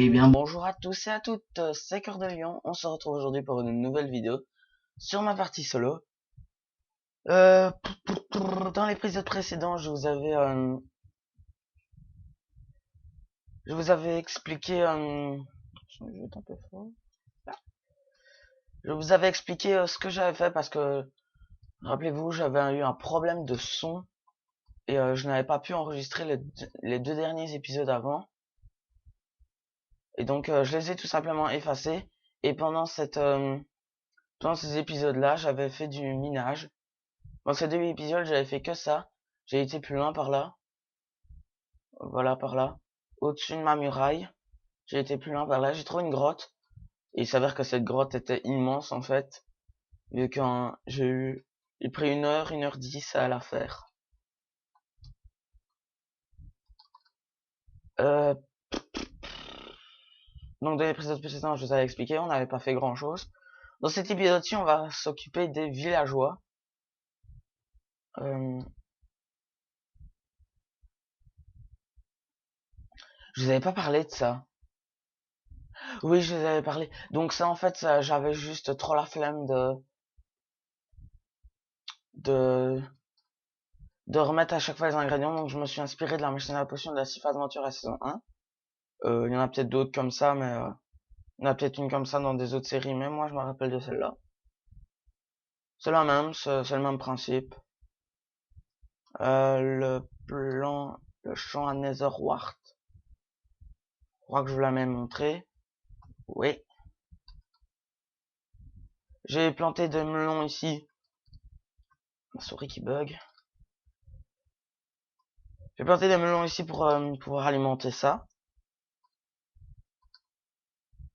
Eh bien bonjour à tous et à toutes, c'est Cœur de Lion, on se retrouve aujourd'hui pour une nouvelle vidéo sur ma partie solo. Dans l'épisode précédent, je vous avais expliqué, je vais être un peu fort. Là. Je vous avais expliqué ce que j'avais fait parce que, rappelez-vous, j'avais eu un problème de son et je n'avais pas pu enregistrer les deux derniers épisodes avant. Et donc je les ai tout simplement effacés et pendant ces épisodes-là, j'avais fait du minage. Dans ces deux épisodes, j'avais fait que ça. J'ai été plus loin par là. Voilà, par là. Au-dessus de ma muraille. J'ai été plus loin par là. J'ai trouvé une grotte. Et il s'avère que cette grotte était immense, en fait. Vu que j'ai pris 1 heure 10 à la faire. Euh, donc dans l'épisode précédent, je vous avais expliqué, on n'avait pas fait grand chose. Dans cet épisode-ci, on va s'occuper des villageois. Euh, je vous avais pas parlé de ça. Oui, je vous avais parlé. Donc ça, en fait, j'avais juste trop la flemme de de remettre à chaque fois les ingrédients. Donc je me suis inspiré de la machine à potion de la Sif Adventure à saison 1. Il y en a peut-être d'autres comme ça, mais il y en a peut-être une comme ça dans des autres séries, mais moi je me rappelle de celle-là. C'est la même, c'est le même principe. Le champ à Netherwart. Je crois que je vous l'avais montré. Oui. J'ai planté des melons ici. Ma souris qui bug. J'ai planté des melons ici pour pouvoir alimenter ça.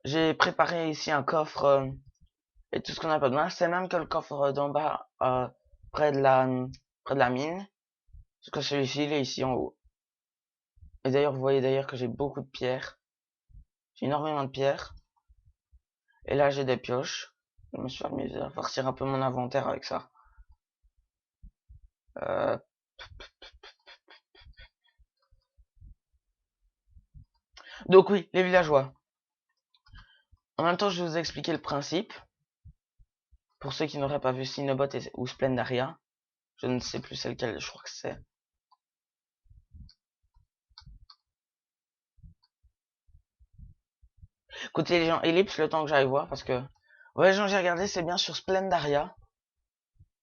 J'ai préparé ici un coffre et tout ce qu'on a pas besoin. C'est même que le coffre d'en bas, près de la, près de la mine. Parce que celui-ci, il est ici en haut. Et d'ailleurs, vous voyez d'ailleurs que j'ai beaucoup de pierres. J'ai énormément de pierres. Et là, j'ai des pioches. Je me suis amusé à farcir un peu mon inventaire avec ça. Euh... Donc oui, les villageois. En même temps, je vais vous expliquer le principe. Pour ceux qui n'auraient pas vu Cinnobot ou Splendaria. Je ne sais plus c'est lequel, je crois que c'est. Écoutez les gens, ellipse le temps que j'aille voir parce que... Ouais, les gens, j'ai regardé, c'est bien sur Splendaria.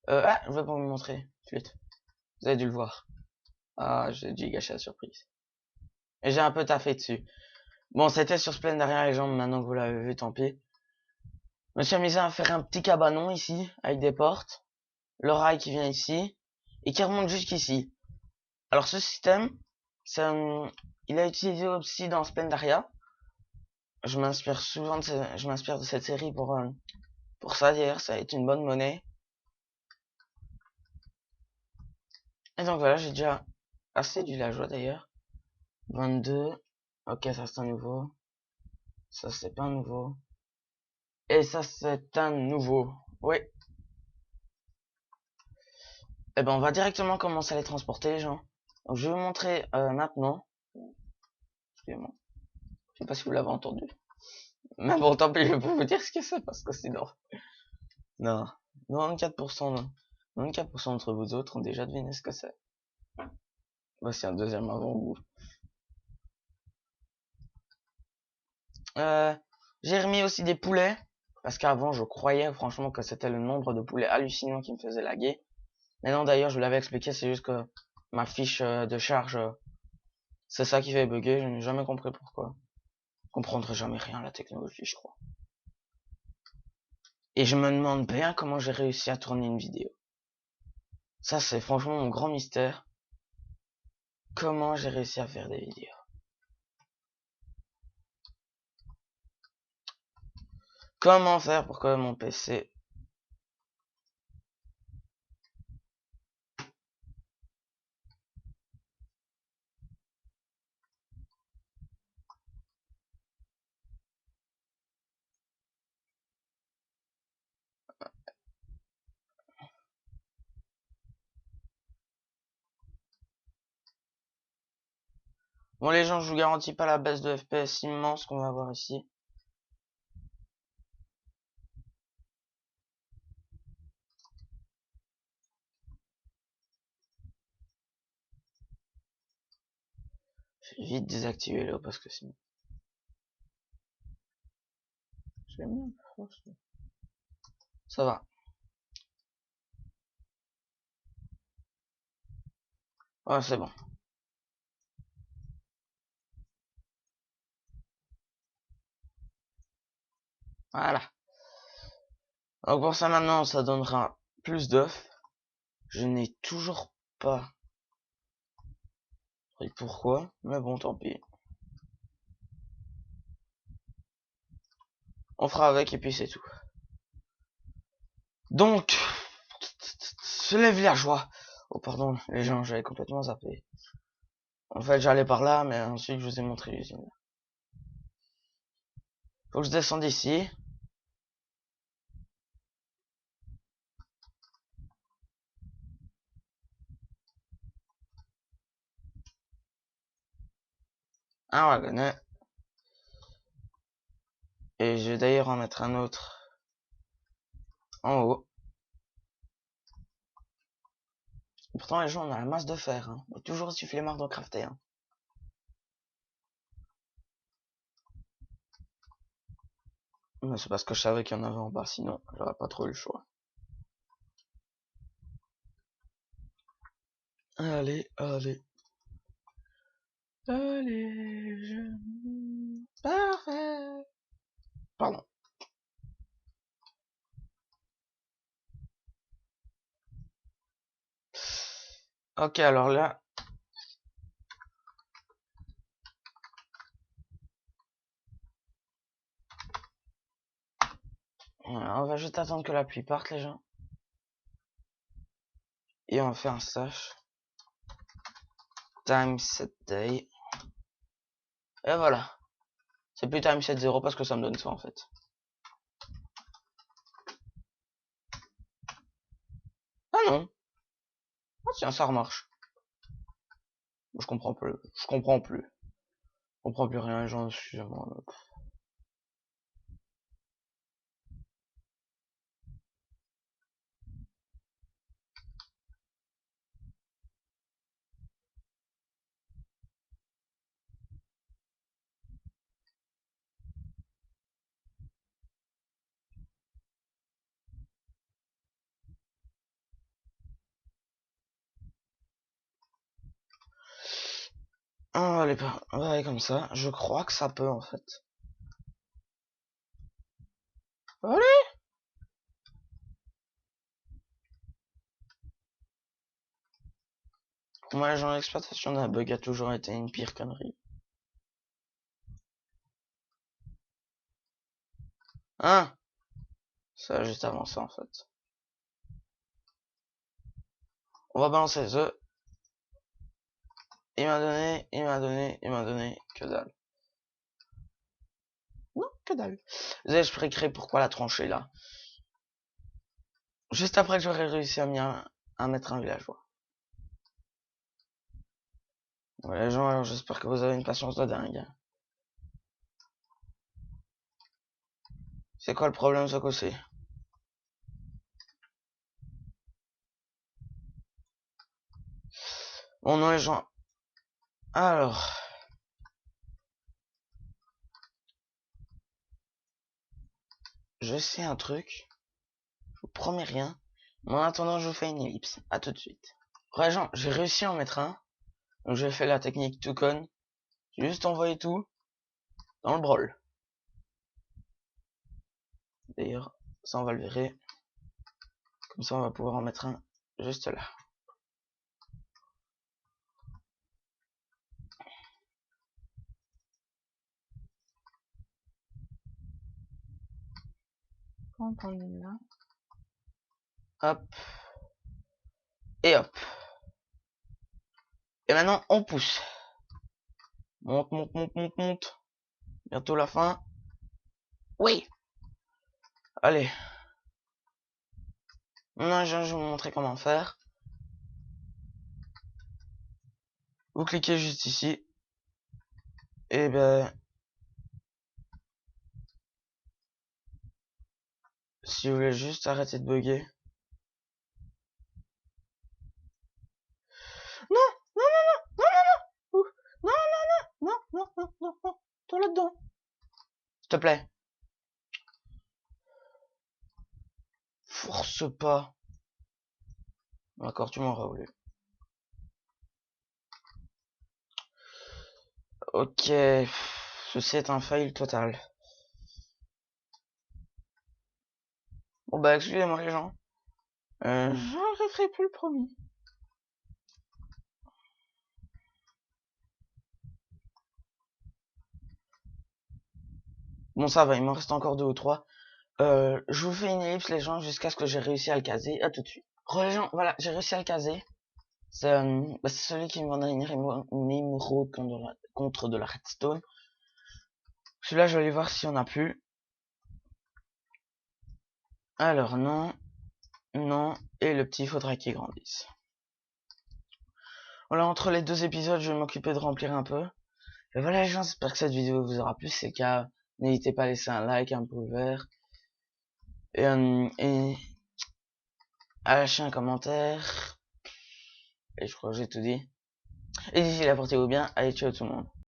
Je vais pas vous montrer. Flûte. Vous avez dû le voir. Ah, j'ai dû gâcher la surprise. Et j'ai un peu taffé dessus. Bon, c'était sur Splendaria, les gens, maintenant que vous l'avez vu, tant pis. Je me suis amusé à faire un petit cabanon ici, avec des portes. Le rail qui vient ici, et qui remonte jusqu'ici. Alors ce système, il a utilisé aussi dans Splendaria. Je m'inspire souvent je m'inspire de cette série pour ça d'ailleurs, ça a été une bonne monnaie. Et donc voilà, j'ai déjà assez du villageois d'ailleurs. 22. Ok, ça c'est un nouveau. Ça c'est pas un nouveau. Et ça c'est un nouveau. Oui. Et ben on va directement commencer à les transporter les gens. Donc je vais vous montrer maintenant. Excusez-moi. Je sais pas si vous l'avez entendu. Mais bon, tant pis, je peux vous dire ce que c'est parce que sinon. Non. 94%, non. 94% d'entre vous autres ont déjà deviné ce que c'est. Voici un deuxième avant-goût. J'ai remis aussi des poulets. Parce qu'avant, je croyais franchement que c'était le nombre de poulets hallucinant qui me faisait laguer. Mais non, d'ailleurs, je vous l'avais expliqué, c'est juste que ma fiche de charge, c'est ça qui fait bugger. Je n'ai jamais compris pourquoi. Je comprendrai jamais rien à la technologie, je crois. Et je me demande bien comment j'ai réussi à tourner une vidéo. Ça, c'est franchement mon grand mystère. Comment j'ai réussi à faire des vidéos. Comment faire pour que mon PC... Bon les gens, je vous garantis pas la baisse de FPS immense qu'on va avoir ici. Je vais vite désactiver là parce que sinon. Je vais bien, franchement. Ça va. Ouais, c'est bon. Voilà. Donc pour ça maintenant, ça donnera plus d'œufs. Je n'ai toujours pas compris pourquoi, mais bon, tant pis. On fera avec et puis c'est tout. Donc, les villageois. Oh pardon, les gens, j'avais complètement zappé. En fait, j'allais par là, mais ensuite je vous ai montré l'usine. Faut que je descende ici. Un wagonnet. Et je vais d'ailleurs en mettre un autre en haut. Pourtant, les gens, on a la masse de fer. Hein. Mais toujours aussi flemmard de crafter. Hein. Mais c'est parce que je savais qu'il y en avait en bas, sinon j'aurais pas trop eu le choix. Allez, allez. Allez, je... Parfait. Pardon. Ok, alors là... On va juste attendre que la pluie parte, les gens. Et on fait un slash. Time set day. Et voilà. C'est plus time set 0 parce que ça me donne ça en fait. Ah non. Ah tiens, ça remarche. Je comprends plus. Je comprends plus. Je comprends plus rien, les gens, excusez-moi. On va aller comme ça. Je crois que ça peut en fait. Allez. Pour moi, les gens d'exploitation d'un bug a toujours été une pire connerie. Hein? Ça a juste avancé en fait. On va balancer les œufs. Il m'a donné, il m'a donné, il m'a donné. Que dalle. Non, que dalle. Vous avez expliqué pourquoi la tranchée là. Juste après que j'aurais réussi à mettre un villageois. Ouais, les gens, alors j'espère que vous avez une patience de dingue. C'est quoi le problème, ce coup-ci? Bon, non, les gens. Alors. Je sais un truc. Je vous promets rien. Mais en attendant, je vous fais une ellipse. À tout de suite. Ouais, gens, j'ai réussi à en mettre un. Donc, j'ai fait la technique tout con. J'ai juste envoyé tout dans le brol. D'ailleurs, ça, on va le virer. Comme ça, on va pouvoir en mettre un juste là. Hop. Et hop. Et maintenant, on pousse. Monte, monte, monte, monte, monte. Bientôt la fin. Oui. Allez. Maintenant, je vais vous montrer comment faire. Vous cliquez juste ici. Et ben, si vous voulez juste arrêter de bugger. Non, non, non, non, non, non, non, ouh, non, non, non, non, non, non, non, toi là-dedans. S'il te plaît. Force pas. D'accord, tu m'auras voulu. Ok, ceci est un fail total. Bon bah excusez-moi les gens. J'en plus le promis. Bon ça va, il m'en reste encore 2 ou 3. Je vous fais une ellipse les gens jusqu'à ce que j'ai réussi à le caser. À tout de suite. Les gens, voilà, j'ai réussi à le caser. C'est celui qui me vendrait une émeraude contre de la redstone. Celui-là, je vais aller voir s'il y en a plus. Alors non, non, et le petit, il faudra qu'il grandisse. Voilà, entre les 2 épisodes, je vais m'occuper de remplir un peu. Et voilà les gens, j'espère que cette vidéo vous aura plu. Si c'est le cas, n'hésitez pas à laisser un like, un pouce vert. Et à lâcher un commentaire. Et je crois que j'ai tout dit. Et d'ici là, portez-vous bien. Allez, ciao tout le monde.